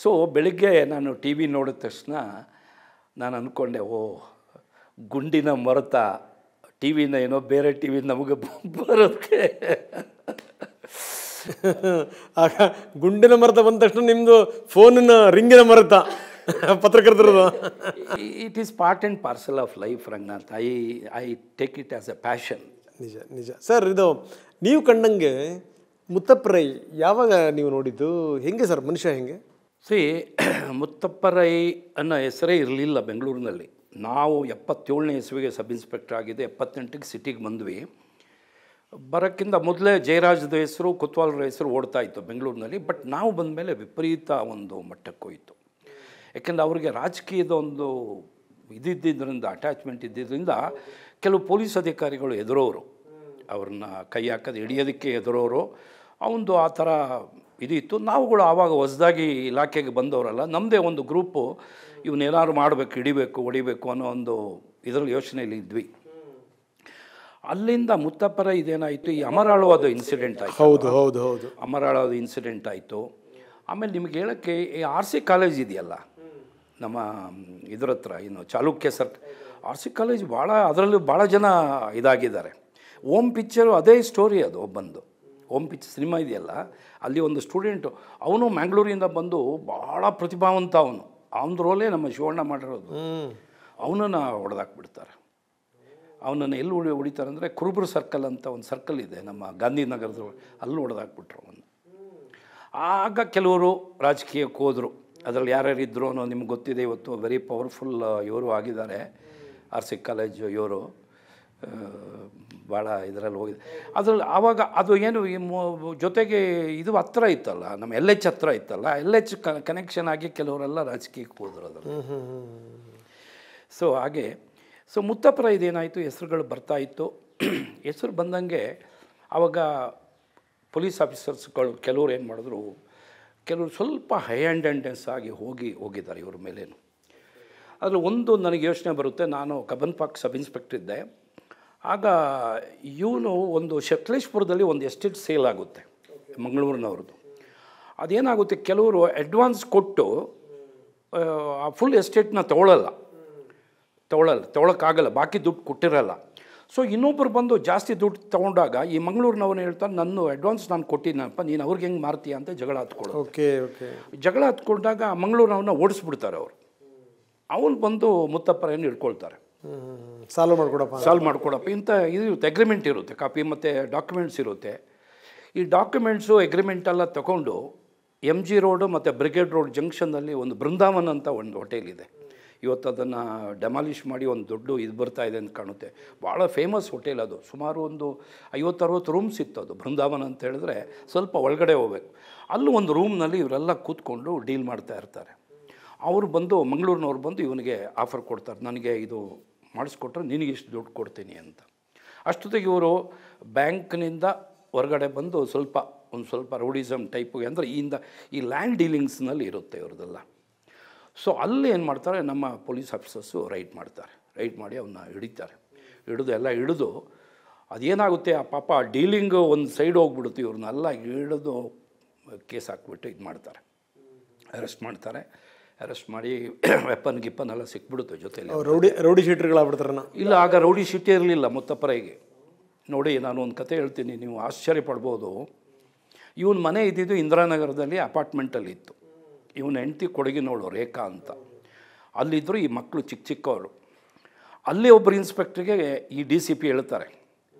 So ಬೆಳಿಗ್ಗೆ ನಾನು T V ನೋಡಿದ ತಕ್ಷಣ ನಾನು ಅಂದ್ಕೊಂಡೆ, ಓ ಗುಂಡಿನ ಮೊರತ ಟಿ ವಿನ ಏನೋ ಬೇರೆ ಟಿ ವಿ ನಮಗೆ ಬರೋದಕ್ಕೆ. ಆಗ ಗುಂಡಿನ ಮರತ ಬಂದ ತಕ್ಷಣ ನಿಮ್ಮದು ಫೋನಿನ ರಿಂಗಿನ ಮರತ ಪತ್ರಕರ್ತರದು. It is part and parcel of life Ranganath. I take it as a passion. ನಿಜ ನಿಜ ಸರ್. ಇದು ನೀವು ಕಂಡಂಗೆ ಮುತ್ತಪ್ಪ ರೈ ಯಾವಾಗ ನೀವು ನೋಡಿದ್ದು? ಹೆಂಗೆ ಸರ್ ಮನುಷ್ಯ ಹೆಂಗೆ? ಮುತ್ತಪ್ಪ ರೈ ಅನ್ನೋ ಹೆಸರೇ ಇರಲಿಲ್ಲ ಬೆಂಗಳೂರಿನಲ್ಲಿ. ನಾವು 77ನೇ ಇಸ್ವಿಗೆ ಸಬ್ ಇನ್ಸ್ಪೆಕ್ಟರ್ ಆಗಿದೆ, 78ಗೆ ಸಿಟಿಗೆ ಬಂದ್ವಿ. ಬರೋಕ್ಕಿಂತ ಮೊದಲೇ ಜಯರಾಜ್ದ ಹೆಸರು, ಕೊತ್ವಾಲ್ರ ಹೆಸರು ಓಡ್ತಾ ಇತ್ತು ಬೆಂಗಳೂರಿನಲ್ಲಿ. ಬಟ್ ನಾವು ಬಂದ ಮೇಲೆ ವಿಪರೀತ ಒಂದು ಮಟ್ಟಕ್ಕೆ ಹೋಯಿತು. ಯಾಕೆಂದರೆ ಅವರಿಗೆ ರಾಜಕೀಯದ ಒಂದು ಇದ್ದಿದ್ದರಿಂದ, ಅಟ್ಯಾಚ್ಮೆಂಟ್ ಇದ್ದಿದ್ದರಿಂದ ಕೆಲವು ಪೊಲೀಸ್ ಅಧಿಕಾರಿಗಳು ಎದುರೋರು, ಅವ್ರನ್ನ ಕೈ ಹಾಕೋದು ಹಿಡಿಯೋದಕ್ಕೆ ಎದುರೋರು. ಅವನದು ಆ ಥರ ಇದಿತ್ತು. ನಾವುಗಳು ಆವಾಗ ಹೊಸದಾಗಿ ಇಲಾಖೆಗೆ ಬಂದವರಲ್ಲ, ನಮ್ಮದೇ ಒಂದು ಗ್ರೂಪು ಇವನ್ನೇನಾದ್ರು ಮಾಡಬೇಕು, ಹಿಡಿಬೇಕು, ಹೊಡಿಬೇಕು ಅನ್ನೋ ಒಂದು ಇದರಲ್ಲಿ ಯೋಚನೆಯಲ್ಲಿ ಇದ್ವಿ. ಅಲ್ಲಿಂದ ಮುತ್ತಪ್ಪರ ಇದೇನಾಯಿತು, ಈ ಅಮರಾಳವಾದ ಇನ್ಸಿಡೆಂಟ್ ಆಯಿತು. ಹೌದು ಹೌದು ಹೌದು, ಅಮರಾಳವಾದ ಇನ್ಸಿಡೆಂಟ್ ಆಯಿತು. ಆಮೇಲೆ ನಿಮಗೆ ಹೇಳೋಕ್ಕೆ ಈ RC ಕಾಲೇಜ್ ಇದೆಯಲ್ಲ ನಮ್ಮ ಇದ್ರ ಹತ್ರ, ಇನ್ನು ಚಾಲುಕ್ಯ RC ಕಾಲೇಜ್ ಭಾಳ, ಅದರಲ್ಲೂ ಭಾಳ ಜನ ಇದಾಗಿದ್ದಾರೆ. ಓಮ್ ಪಿಕ್ಚರು ಅದೇ ಸ್ಟೋರಿ. ಅದು ಒಬ್ಬಂದು ಓಮ್ ಪಿಕ್ಚರ್ ಸಿನಿಮಾ ಇದೆಯಲ್ಲ, ಅಲ್ಲಿ ಒಂದು ಸ್ಟೂಡೆಂಟು, ಅವನು ಮ್ಯಾಂಗ್ಳೂರಿಂದ ಬಂದು ಭಾಳ ಪ್ರತಿಭಾವಂತ, ಅವನ ರೋಲೇ ನಮ್ಮ ಶಿವಣ್ಣ ಮಾಡಿರೋದು. ಅವನನ್ನು ಹೊಡೆದಾಕ್ಬಿಡ್ತಾರೆ. ಅವನನ್ನು ಎಲ್ಲಿ ಹೊಡಿತಾರೆ ಅಂದರೆ ಕುರುಬರು ಸರ್ಕಲ್ ಅಂತ ಒಂದು ಸರ್ಕಲ್ ಇದೆ ನಮ್ಮ ಗಾಂಧಿನಗರದ, ಅಲ್ಲಿ ಹೊಡೆದಾಕ್ಬಿಟ್ರು ಅವನು. ಆಗ ಕೆಲವರು ರಾಜಕೀಯಕ್ಕೆ ಹೋದರು. ಅದರಲ್ಲಿ ಯಾರ್ಯಾರು ಇದ್ದರು ಅನ್ನೋ ನಿಮ್ಗೆ ಗೊತ್ತಿದೆ. ಇವತ್ತು ವೆರಿ ಪವರ್ಫುಲ್ ಇವರು ಆಗಿದ್ದಾರೆ. RC ಕಾಲೇಜು ಇವರು ಭಾಳ ಇದರಲ್ಲಿ ಹೋಗಿದೆ. ಅದರಲ್ಲಿ ಆವಾಗ ಅದು ಏನು ಜೊತೆಗೆ ಇದು ಹತ್ರ ಇತ್ತಲ್ಲ, ನಮ್ಮ LH ಹತ್ರ ಇತ್ತಲ್ಲ, LH ಕನೆಕ್ಷನ್ ಆಗಿ ಕೆಲವರೆಲ್ಲ ರಾಜಕೀಯಕ್ಕೆ ಹೋದರು ಅದರಲ್ಲಿ. ಸೊ ಹಾಗೆ ಮುತ್ತಪ್ಪರ ಇದೇನಾಯಿತು, ಹೆಸರುಗಳು ಬರ್ತಾಯಿತ್ತು. ಹೆಸರು ಬಂದಂಗೆ ಆವಾಗ ಪೊಲೀಸ್ ಆಫೀಸರ್ಸ್ಗಳು ಕೆಲವ್ರು ಏನು ಮಾಡಿದ್ರು, ಕೆಲವರು ಸ್ವಲ್ಪ ಹೈ ಹ್ಯಾಂಡೆಡ್ನೆಸ್ ಆಗಿ ಹೋಗಿದ್ದಾರೆ ಇವ್ರ ಮೇಲೇನು. ಅದರಲ್ಲಿ ಒಂದು ನನಗೆ ಯೋಚನೆ ಬರುತ್ತೆ. ನಾನು ಕಬ್ಬನ್ ಪಾರ್ಕ್ ಸಬ್ ಇನ್ಸ್ಪೆಕ್ಟರ್ ಇದ್ದೆ. ಆಗ ಇವನು ಒಂದು ಶಕ್ಲೇಶ್ಪುರದಲ್ಲಿ ಒಂದು ಎಸ್ಟೇಟ್ ಸೇಲ್ ಆಗುತ್ತೆ ಮಂಗಳೂರಿನವ್ರದ್ದು. ಅದೇನಾಗುತ್ತೆ, ಕೆಲವರು ಅಡ್ವಾನ್ಸ್ ಕೊಟ್ಟು ಆ ಫುಲ್ ಎಸ್ಟೇಟ್ನ ತೊಗೊಳಕ್ಕಾಗಲ್ಲ, ಬಾಕಿ ದುಡ್ಡು ಕೊಟ್ಟಿರಲ್ಲ. ಸೊ ಇನ್ನೊಬ್ಬರು ಬಂದು ಜಾಸ್ತಿ ದುಡ್ಡು ತೊಗೊಂಡಾಗ ಈ ಮಂಗಳೂರಿನವನು ಹೇಳ್ತಾನೆ, ನನ್ನ ಅಡ್ವಾನ್ಸ್ ನಾನು ಕೊಟ್ಟಿದ್ದೀನಪ್ಪ, ನೀನು ಅವ್ರಿಗೆ ಹೆಂಗೆ ಮಾರ್ತೀಯ ಅಂತ ಜಗಳ ಹತ್ಕೊಳ್ಳೋ. ಜಗಳ ಹತ್ಕೊಂಡಾಗ ಮಂಗಳೂರಿನವನ್ನ ಓಡಿಸ್ಬಿಡ್ತಾರೆ ಅವರು. ಅವನು ಬಂದು ಮುತ್ತಪ್ಪರನ್ನು ಹಿಡ್ಕೊಳ್ತಾರೆ. ಸಾಲ್ವ್ ಮಾಡ್ಕೊಡಪ್ಪ ಇಂಥ ಇದು ಇರುತ್ತೆ, ಅಗ್ರಿಮೆಂಟ್ ಇರುತ್ತೆ, ಕಾಪಿ ಮತ್ತು ಡಾಕ್ಯುಮೆಂಟ್ಸ್ ಇರುತ್ತೆ. ಈ ಡಾಕ್ಯುಮೆಂಟ್ಸು ಅಗ್ರಿಮೆಂಟೆಲ್ಲ ತೊಗೊಂಡು MG ರೋಡು ಮತ್ತು ಬ್ರಿಗೇಡ್ ರೋಡ್ ಜಂಕ್ಷನ್ನಲ್ಲಿ ಒಂದು ಬೃಂದಾವನ್ ಅಂತ ಒಂದು ಹೋಟೆಲ್ ಇದೆ. ಇವತ್ತು ಅದನ್ನು ಡೆಮಾಲಿಷ್ ಮಾಡಿ ಒಂದು ದೊಡ್ಡ ಇದು ಬರ್ತಾಯಿದೆ ಅಂತ ಕಾಣುತ್ತೆ. ಭಾಳ ಫೇಮಸ್ ಹೋಟೆಲ್ ಅದು. ಸುಮಾರು ಒಂದು 50-60 ರೂಮ್ಸ್ ಇತ್ತು ಅದು. ಬೃಂದಾವನ್ ಅಂತ ಹೇಳಿದ್ರೆ ಸ್ವಲ್ಪ ಒಳಗಡೆ ಹೋಗ್ಬೇಕು. ಅಲ್ಲೂ ಒಂದು ರೂಮ್ನಲ್ಲಿ ಇವರೆಲ್ಲ ಕೂತ್ಕೊಂಡು ಡೀಲ್ ಮಾಡ್ತಾ ಇರ್ತಾರೆ. ಅವರು ಬಂದು ಮಂಗಳೂರಿನವ್ರು ಬಂದು ಇವನಿಗೆ ಆಫರ್ ಕೊಡ್ತಾರೆ, ನನಗೆ ಇದು ಮಾಡಿಸ್ಕೊಟ್ರೆ ನಿನಗೆ ಇಷ್ಟು ದುಡ್ಡು ಕೊಡ್ತೀನಿ ಅಂತ. ಅಷ್ಟೊತ್ತಿಗೆ ಇವರು ಬ್ಯಾಂಕ್ನಿಂದ ಹೊರಗಡೆ ಬಂದು ಒಂದು ಸ್ವಲ್ಪ ರೌಡಿಸಮ್ ಟೈಪು, ಅಂದರೆ ಈ ಲ್ಯಾಂಡ್ ಡೀಲಿಂಗ್ಸ್ನಲ್ಲಿ ಇರುತ್ತೆ ಇವ್ರದ್ದೆಲ್ಲ. ಸೊ ಅಲ್ಲಿ ಏನು ಮಾಡ್ತಾರೆ, ನಮ್ಮ ಪೊಲೀಸ್ ಆಫೀಸರ್ಸು ರೈಡ್ ಮಾಡಿ ಅವನ್ನ ಹಿಡಿದು ಅದೇನಾಗುತ್ತೆ, ಆ ಪಾಪ ಡೀಲಿಂಗ್ ಒಂದು ಸೈಡ್ ಹೋಗ್ಬಿಡುತ್ತೆ, ಇವ್ರನ್ನೆಲ್ಲ ಹಿಡಿದು ಕೇಸ್ ಹಾಕ್ಬಿಟ್ಟು ಇದು ಮಾಡ್ತಾರೆ, ಅರೆಸ್ಟ್ ಮಾಡಿ ವೆಪನ್ ಎಲ್ಲ ಸಿಕ್ಬಿಡುತ್ತೆ ಜೊತೆಲಿ. ರೌಡಿ ಶೀಟರ್ಗಳಾಗ್ಬಿಡ್ತಾರಣ್ಣ. ಇಲ್ಲ, ಆಗ ರೌಡಿ ಶೀಟೇ ಇರಲಿಲ್ಲ ಮುತ್ತಪ್ಪರೈಗೆ. ನೋಡಿ, ನಾನು ಒಂದು ಕತೆ ಹೇಳ್ತೀನಿ, ನೀವು ಆಶ್ಚರ್ಯ ಪಡ್ಬೋದು. ಇವನ ಮನೆ ಇದ್ದಿದ್ದು ಇಂದಿರಾನಗರದಲ್ಲಿ ಅಪಾರ್ಟ್ಮೆಂಟಲ್ಲಿ ಇತ್ತು. ಇವನ ಹೆಂಡ್ತಿ ಕೊಡಗಿನವಳು ರೇಖಾ ಅಂತ. ಅಲ್ಲಿದ್ದರು ಈ ಮಕ್ಕಳು ಚಿಕ್ಕವರು. ಅಲ್ಲೇ ಒಬ್ಬರು ಇನ್ಸ್ಪೆಕ್ಟ್ರಿಗೆ ಈ DCP ಹೇಳ್ತಾರೆ,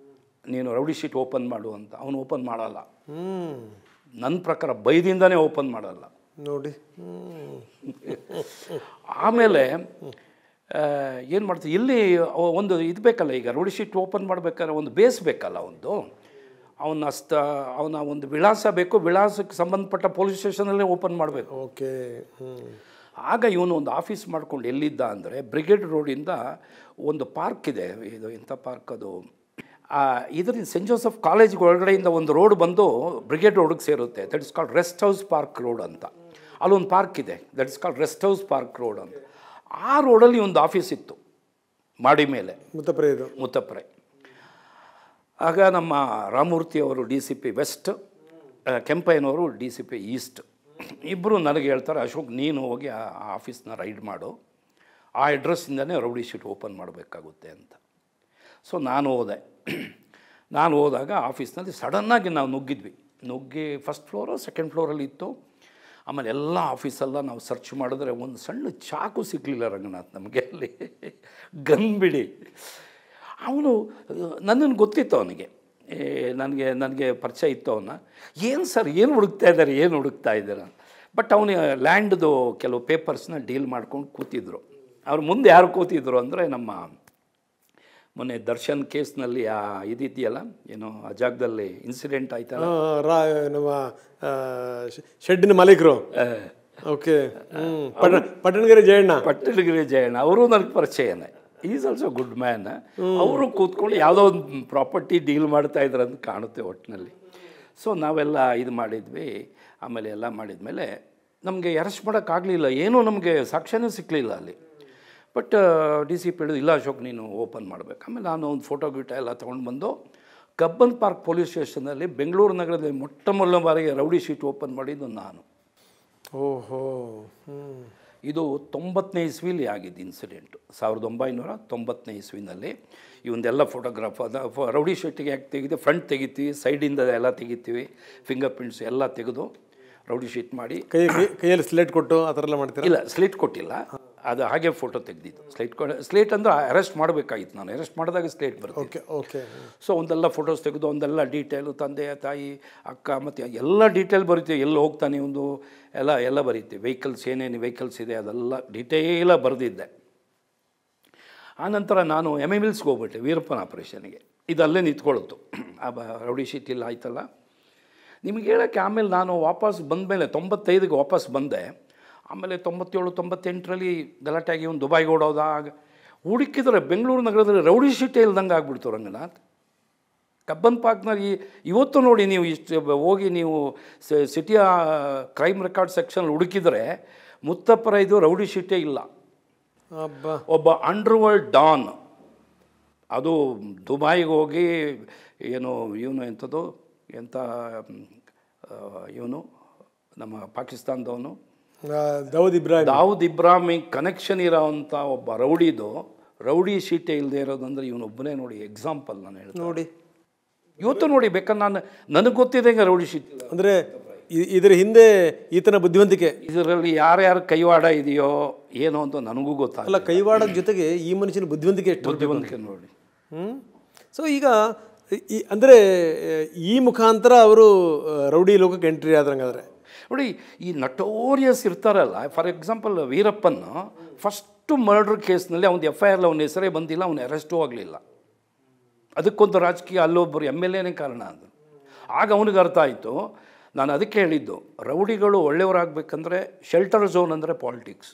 ನೀನು ರೌಡಿ ಶೀಟ್ ಓಪನ್ ಮಾಡು ಅಂತ. ಅವನು ಓಪನ್ ಮಾಡಲ್ಲ. ನನ್ನ ಪ್ರಕಾರ ಬೈದಿಂದನೇ ಓಪನ್ ಮಾಡಲ್ಲ ನೋಡಿ. ಆಮೇಲೆ ಏನು ಮಾಡ್ತೀವಿ, ಇಲ್ಲಿ ಒಂದು ಇದು ಬೇಕಲ್ಲ, ಈಗ ರೌಡಿ ಶೀಟ್ ಓಪನ್ ಮಾಡಬೇಕಾದ್ರೆ ಒಂದು ಬೇಸ್ ಬೇಕಲ್ಲ, ಅವನ ಒಂದು ವಿಳಾಸ ಬೇಕು. ವಿಳಾಸಕ್ಕೆ ಸಂಬಂಧಪಟ್ಟ ಪೊಲೀಸ್ ಸ್ಟೇಷನಲ್ಲೇ ಓಪನ್ ಮಾಡಬೇಕು. ಆಗ ಇವನು ಒಂದು ಆಫೀಸ್ ಮಾಡ್ಕೊಂಡು ಎಲ್ಲಿದ್ದ ಅಂದರೆ, ಬ್ರಿಗೇಡ್ ರೋಡಿಂದ ಒಂದು ಪಾರ್ಕ್ ಇದೆ. ಇದು ಎಂಥ ಪಾರ್ಕ್ ಅದು, ಇದರಿಂದ ಸೆಂಟ್ ಜೋಸೆಫ್ ಕಾಲೇಜ್ ಒಳಗಡೆಯಿಂದ ಒಂದು ರೋಡ್ ಬಂದು ಬ್ರಿಗೇಡ್ ರೋಡಿಗೆ ಸೇರುತ್ತೆ. That is called rest house park road ಅಂತ. ಅಲ್ಲೊಂದು ಪಾರ್ಕ್ ಇದೆ, that is called rest house park road ಅಂತ. ಆ ರೋಡಲ್ಲಿ ಒಂದು ಆಫೀಸ್ ಇತ್ತು ಮಾಡಿ ಮೇಲೆ, ಮುತ್ತಪ್ಪರೆ. ಆಗ ನಮ್ಮ ರಾಮಮೂರ್ತಿ ಅವರು DCP ವೆಸ್ಟ್, ಕೆಂಪಯ್ಯನವರು DCP ಈಸ್ಟ್ ಇಬ್ಬರು ನನಗೆ ಹೇಳ್ತಾರೆ, ಅಶೋಕ್ ನೀನು ಹೋಗಿ ಆ ಆಫೀಸ್ನ ರೈಡ್ ಮಾಡು, ಆ ಅಡ್ರೆಸ್ಸಿಂದನೇ ರೌಡಿ ಶೀಟ್ ಓಪನ್ ಮಾಡಬೇಕಾಗುತ್ತೆ ಅಂತ. ಸೊ ನಾನು ಹೋದಾಗ ಆಫೀಸ್ನಲ್ಲಿ ಸಡನ್ನಾಗಿ ನಾವು ನುಗ್ಗಿ ಫಸ್ಟ್ ಫ್ಲೋರು ಸೆಕೆಂಡ್ ಫ್ಲೋರಲ್ಲಿ ಇತ್ತು. ಆಮೇಲೆ ಎಲ್ಲ ಆಫೀಸೆಲ್ಲ ನಾವು ಸರ್ಚ್ ಮಾಡಿದ್ರೆ ಒಂದು ಸಣ್ಣ ಚಾಕು ಸಿಗಲಿಲ್ಲ ರಂಗನಾಥ್ ನಮಗೆ ಅಲ್ಲಿ, ಗನ್ ಬಿಡಿ. ಅವನು ನನ್ನನ್ನು ಗೊತ್ತಿತ್ತು ಅವನಿಗೆ, ನನಗೆ ಪರಿಚಯ ಇತ್ತು ಅವನ್ನ. ಏನು ಸರ್ ಏನು ಹುಡುಕ್ತಾ ಇದ್ದಾರೆ ಬಟ್ ಅವನು ಲ್ಯಾಂಡ್ದು ಕೆಲವು ಪೇಪರ್ಸ್ನ ಡೀಲ್ ಮಾಡ್ಕೊಂಡು ಕೂತಿದ್ರು. ಅವ್ರ ಮುಂದೆ ಯಾರು ಕೂತಿದ್ರು ಅಂದರೆ ನಮ್ಮ ಮೊನ್ನೆ ದರ್ಶನ್ ಕೇಸ್ನಲ್ಲಿ ಇದಿದೆಯಲ್ಲ, ಏನೋ ಆ ಜಾಗದಲ್ಲಿ ಇನ್ಸಿಡೆಂಟ್ ಆಯ್ತಲ್ಲ, ನಮ್ಮ ಶೆಡ್ಡಿನ ಮಾಲೀಕರು. ಓಕೆ, ಪಟ್ಟಣಗಿರಿ ಜಯಣ್ಣ ಅವರು ನನಗೆ ಪರಿಚಯನೇ. Is also good man. ಅವರು ಕೂತ್ಕೊಂಡು ಯಾವುದೋ ಒಂದು ಪ್ರಾಪರ್ಟಿ ಡೀಲ್ ಮಾಡ್ತಾ ಇದ್ರು ಅಂತ ಕಾಣುತ್ತೆ ಒಟ್ಟಿನಲ್ಲಿ. ಸೊ ನಾವೆಲ್ಲ ಇದು ಮಾಡಿದ್ವಿ. ಆಮೇಲೆ ಎಲ್ಲ ಮಾಡಿದ್ಮೇಲೆ ನಮಗೆ ಅರೆಸ್ಟ್ ಮಾಡೋಕ್ಕಾಗಲಿಲ್ಲ, ಏನೂ ನಮಗೆ ಸಾಕ್ಷ್ಯನೇ ಸಿಕ್ಕಲಿಲ್ಲ ಅಲ್ಲಿ. ಬಟ್ ಡಿ ಸಿ ಪಿ ಹೇಳಿದ್ರು, ಇಲ್ಲ ಅಶೋಕ್ ನೀನು ಓಪನ್ ಮಾಡಬೇಕು. ಆಮೇಲೆ ನಾನು ಒಂದು ಫೋಟೋ ಎಲ್ಲ ತೊಗೊಂಡು ಬಂದು ಕಬ್ಬನ್ ಪಾರ್ಕ್ ಪೊಲೀಸ್ ಸ್ಟೇಷನಲ್ಲಿ ಬೆಂಗಳೂರು ನಗರದಲ್ಲಿ ಮೊಟ್ಟ ಬಾರಿಗೆ ರೌಡಿ ಶೀಟ್ ಓಪನ್ ಮಾಡಿದ್ದು ನಾನು. ಓಹೋ, ಇದು 90ನೇ ಇಸ್ವಿಲಿ ಆಗಿದ್ದು ಇನ್ಸಿಡೆಂಟು. 1990ನೇ ಇಸ್ವಿನಲ್ಲಿ ಇವೊಂದೆಲ್ಲ ಫೋಟೋಗ್ರಾಫ್ ರೌಡಿ ಶೀಟಿಗೆ ಯಾಕೆ ತೆಗೆದು ಫ್ರಂಟ್ ತೆಗಿತೀವಿ, ಸೈಡಿಂದ ಎಲ್ಲ ತೆಗಿತೀವಿ, ಫಿಂಗರ್ ಪ್ರಿಂಟ್ಸ್ ಎಲ್ಲ ತೆಗೆದು ರೌಡಿ ಶೀಟ್ ಮಾಡಿ ಕೈಯಲ್ಲಿ ಸ್ಲೇಟ್ ಕೊಟ್ಟು ಆ ಥರ ಎಲ್ಲ ಮಾಡ್ತೀರಾ? ಇಲ್ಲ, ಸ್ಲೇಟ್ ಕೊಟ್ಟಿಲ್ಲ, ಅದು ಹಾಗೆ ಫೋಟೋ ತೆಗೆದಿದ್ದು. ಸ್ಲೇಟ್ ಅಂದರೆ ಅರೆಸ್ಟ್ ಮಾಡಬೇಕಾಗಿತ್ತು, ನಾನು ಅರೆಸ್ಟ್ ಮಾಡಿದಾಗ ಸ್ಲೇಟ್ ಬರುತ್ತೆ. Okay okay. ಸೊ ಒಂದೆಲ್ಲ ಫೋಟೋಸ್ ತೆಗೆದು ಒಂದೆಲ್ಲ ಡೀಟೇಲು, ತಂದೆ ತಾಯಿ ಅಕ್ಕ ಮತ್ತು ಎಲ್ಲ ಡೀಟೇಲ್ ಬರೀತೀವಿ, ಎಲ್ಲಿ ಹೋಗ್ತಾನೆ ಒಂದು ಎಲ್ಲ ಬರೀತೀವಿ, ವೆಹಿಕಲ್ಸ್ ಏನೇನು ವೆಹಿಕಲ್ಸ್ ಇದೆ ಅದೆಲ್ಲ ಡೀಟೇಲಾಗಿ ಬರೆದಿದ್ದೆ. ಆನಂತರ ನಾನು MILSಗೆ ಹೋಗ್ಬಿಟ್ಟೆ ವೀರಪ್ಪನ ಆಪ್ರೇಷನ್ಗೆ. ಇದು ಅಲ್ಲೇ ನಿಂತ್ಕೊಳ್ತು, ಆ ರೌಡಿ ಶೀಟ್ ಇಲ್ಲ ಆಯ್ತಲ್ಲ. ನಿಮಗೆ ಹೇಳೋಕ್ಕೆ ಆಮೇಲೆ ನಾನು ವಾಪಸ್ ಬಂದಮೇಲೆ 95ಗೆ ವಾಪಸ್ ಬಂದೆ. ಆಮೇಲೆ 97-98ರಲ್ಲಿ ಗಲಾಟೆಯಾಗಿ ಒಂದು ದುಬೈಗೆ ಓಡೋದಾಗ ಹುಡುಕಿದ್ರೆ ಬೆಂಗಳೂರು ನಗರದಲ್ಲಿ ರೌಡಿ ಶೀಟೇ ಇಲ್ದಂಗೆ ಆಗ್ಬಿಡ್ತು ರಂಗನಾಥ್. ಕಬ್ಬನ್ ಪಾರ್ಕ್ನಲ್ಲಿ ಇವತ್ತು ನೋಡಿ ನೀವು ಹೋಗಿ ನೀವು ಸಿಟಿಯ ಕ್ರೈಮ್ ರೆಕಾರ್ಡ್ ಸೆಕ್ಷನಲ್ಲಿ ಹುಡುಕಿದರೆ ಮುತ್ತಪ್ಪರೈದು ರೌಡಿ ಶೀಟೇ ಇಲ್ಲ. ಒಬ್ಬ ಅಂಡರ್ವರ್ಲ್ಡ್ ಡಾನ್, ಅದು ದುಬೈಗೆ ಹೋಗಿ ಏನು ಎಂಥದ್ದು ಇವನು ನಮ್ಮ ಪಾಕಿಸ್ತಾನದವನು ದಾವೂದ್ ಇಬ್ರಾಹಿಂ ಕನೆಕ್ಷನ್ ಇರೋವಂಥ ಒಬ್ಬ ರೌಡಿ ಶೀಟೇ ಇಲ್ಲದೆ ಇರೋದಂದರೆ ಇವನೊಬ್ಬನೇ ನೋಡಿ ಎಕ್ಸಾಂಪಲ್. ನಾನು ಹೇಳ್ತೀನಿ ನೋಡಿ, ಇವತ್ತು ನೋಡಿ ಬೇಕಾದ್ರೆ ನನಗೆ ಗೊತ್ತಿದೆ ರೌಡಿ ಶೀಟ್ ಅಂದರೆ ಇದರ ಹಿಂದೆ ಈತನ ಬುದ್ಧಿವಂತಿಕೆ, ಇದರಲ್ಲಿ ಯಾರ್ಯಾರು ಕೈವಾಡ ಇದೆಯೋ ಏನೋ ಅಂತ ನನಗೂ ಗೊತ್ತಾಗಲ್ಲ. ಕೈವಾಡದ ಜೊತೆಗೆ ಈ ಮನುಷ್ಯನ ಬುದ್ಧಿವಂತಿಕೆ ಎಷ್ಟು ಬುದ್ಧಿವಂತಿಕೆ ನೋಡಿ. ಸೊ ಈಗ ಅಂದರೆ ಈ ಮುಖಾಂತರ ಅವರು ರೌಡಿ ಲೋಕಕ್ಕೆ ಎಂಟ್ರಿ ಆದ್ರಂಗಾದ್ರೆ ನೋಡಿ, ಈ ನಟೋರಿಯಸ್ ಇರ್ತಾರಲ್ಲ, for example Veerappan first murder ಕೇಸ್ನಲ್ಲಿ ಅವನ FIR ಅವನ ಹೆಸರೇ ಬಂದಿಲ್ಲ, ಅವನ ಅರೆಸ್ಟೂ ಆಗಲಿಲ್ಲ. ಅದಕ್ಕೊಂದು ರಾಜಕೀಯ ಅಲ್ಲೊಬ್ಬರು MLAನೇ ಕಾರಣ ಅದು. ಆಗ ಅವನಿಗೆ ಅರ್ಥ ಆಯಿತು. ನಾನು ಅದಕ್ಕೆ ಹೇಳಿದ್ದು, ರೌಡಿಗಳು ಒಳ್ಳೆಯವರಾಗಬೇಕಂದ್ರೆ ಶೆಲ್ಟರ್ ಝೋನ್ ಅಂದರೆ ಪಾಲಿಟಿಕ್ಸ್.